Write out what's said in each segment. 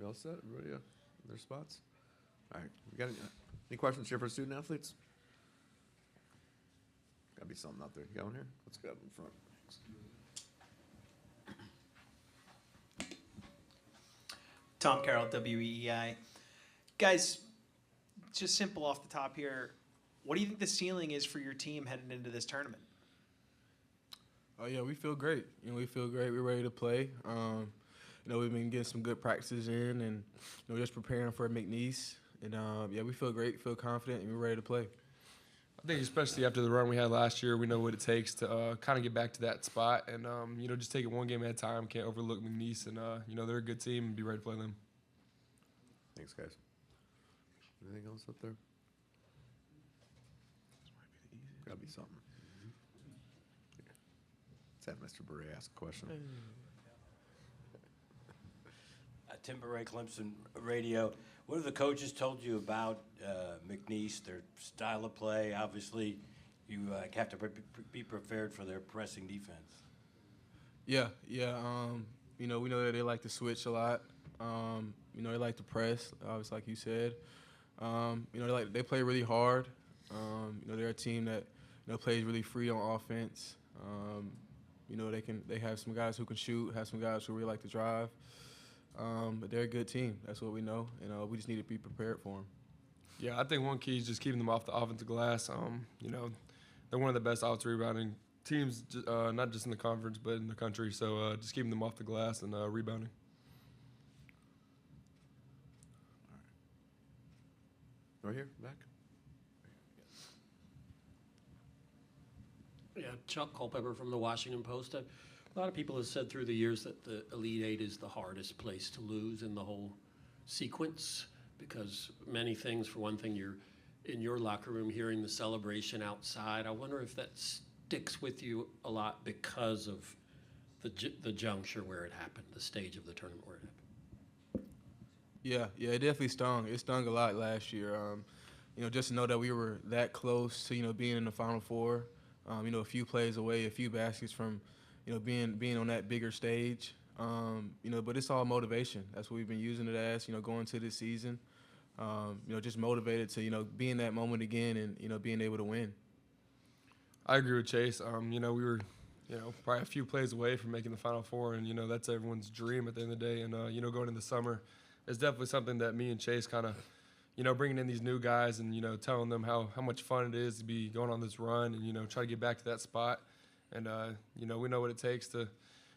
We all set? Everybody in their spots? All right. We got any questions here for student athletes? Got to be something out there. You got one here? Let's go up in front. Tom Carroll, WEEI. Guys, just simple off the top here. What do you think the ceiling is for your team heading into this tournament? Oh yeah, we feel great. We feel great. We're ready to play. We've been getting some good practices in, and just preparing for McNeese. And yeah, we feel great, feel confident, and we're ready to play. I think especially after the run we had last year, we know what it takes to kind of get back to that spot, and just take it one game at a time. Can't overlook McNeese, and they're a good team, and be ready to play them. Thanks, guys. Anything else up there? Got to be something. Let's have Mr. Beret ask a question. Tim Beret, Clemson Radio. What have the coaches told you about McNeese, their style of play? Obviously, you have to be prepared for their pressing defense. Yeah. We know that they like to switch a lot. They like to press, obviously, like you said. They play really hard. They're a team that plays really free on offense. They have some guys who can shoot, have some guys who really like to drive. But they're a good team. That's what we know, and we just need to be prepared for them. Yeah, I think one key is just keeping them off the offensive glass. They're one of the best offensive rebounding teams, not just in the conference but in the country. So just keeping them off the glass and rebounding. Right here, back. Yeah, Chuck Culpepper from the Washington Post. A lot of people have said through the years that the Elite Eight is the hardest place to lose in the whole sequence because many things, for one thing, you're in your locker room hearing the celebration outside. I wonder if that sticks with you a lot because of the juncture where it happened, the stage of the tournament where it happened. Yeah, it definitely stung. It stung a lot last year. Just to know that we were that close to, being in the Final Four, a few plays away, a few baskets from, being on that bigger stage. But it's all motivation. That's what we've been using it as, going to this season. Just motivated to, be in that moment again and, being able to win. I agree with Chase. We were, probably a few plays away from making the Final Four, and, that's everyone's dream at the end of the day. And, going into the summer, it's definitely something that me and Chase kind of, bringing in these new guys and, telling them how much fun it is to be going on this run and, try to get back to that spot. And, we know what it takes to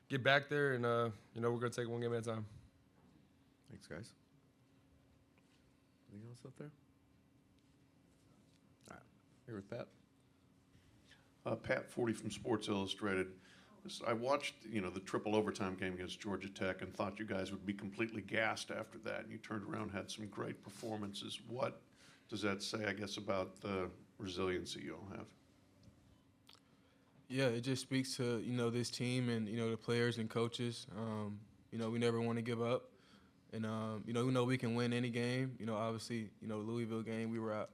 get back there, and, we're going to take one game at a time. Thanks, guys. Anything else up there? All right. Here with Pat. Pat 40 from Sports Illustrated. I watched, the triple overtime game against Georgia Tech and thought you guys would be completely gassed after that. And you turned around, had some great performances. What does that say, I guess, about the resiliency you all have? Yeah, it just speaks to, this team and, the players and coaches. We never want to give up. And, we know we can win any game. Obviously, Louisville game, we were out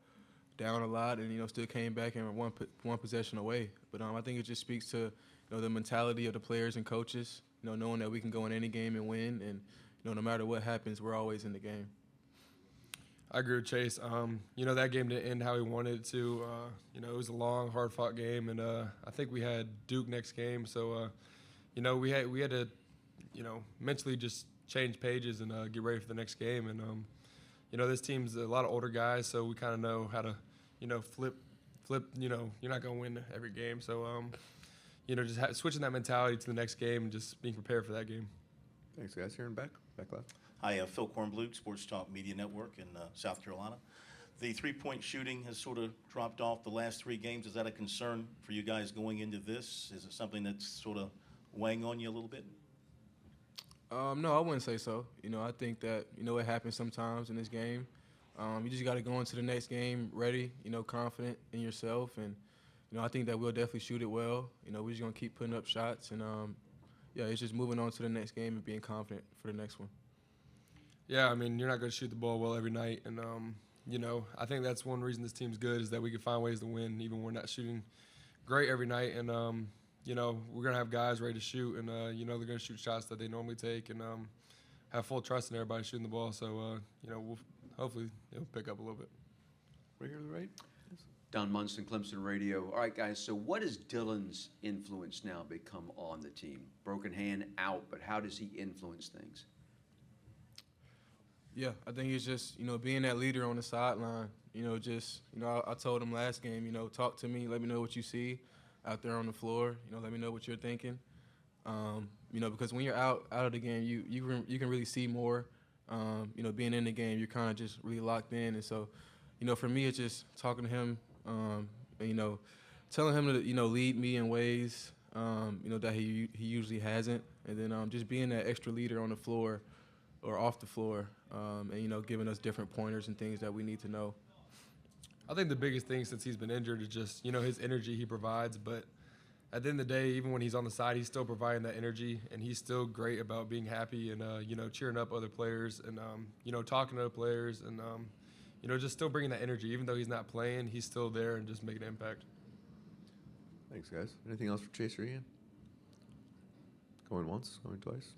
down a lot and, still came back and were one possession away. But I think it just speaks to, the mentality of the players and coaches, knowing that we can go in any game and win. And, no matter what happens, we're always in the game. I agree with Chase. That game didn't end how we wanted it to. It was a long, hard-fought game, and I think we had Duke next game. So, we had to, mentally just change pages and get ready for the nest game. And, this team's a lot of older guys, so we kind of know how to, flip. You're not going to win every game. So, just switching that mentality to the next game and just being prepared for that game. Thanks, guys. Here and back left. Hi, Phil Kornbluth, Sports Talk Media Network in South Carolina. The three-point shooting has sort of dropped off the last three games. Is that a concern for you guys going into this? Is it something that's sort of weighing on you a little bit? No, I wouldn't say so. I think that, it happens sometimes in this game. You just got to go into the next game ready, confident in yourself. And, I think that we'll definitely shoot it well. We're just going to keep putting up shots. And, it's just moving on to the next game and being confident for the next one. Yeah, you're not going to shoot the ball well every night. And, I think that's one reason this team's good is that we can find ways to win even when we're not shooting great every night. And, we're going to have guys ready to shoot, and, they're going to shoot shots that they normally take. And have full trust in everybody shooting the ball. So, we'll hopefully it'll pick up a little bit. Right here to the right. Don Munson, Clemson Radio. All right, guys, so what has Dylan's influence now become on the team? Broken hand out, but how does he influence things? Yeah, I think it's just, being that leader on the sideline. I told him last game, talk to me, let me know what you see out there on the floor. Let me know what you're thinking. Because when you're out of the game, you can really see more. Being in the game, you're kind of just really locked in. And so, for me, it's just talking to him, and, telling him to, lead me in ways, that he usually hasn't. And then just being that extra leader on the floor or off the floor, and, giving us different pointers and things that we need to know. I think the biggest thing since he's been injured is just, his energy he provides. But at the end of the day, even when he's on the side, he's still providing that energy, and he's still great about being happy and, cheering up other players and, talking to other players and, just still bringing that energy. Even though he's not playing, he's still there and just making an impact. Thanks, guys. Anything else for Chase or Ian? Going once, going twice.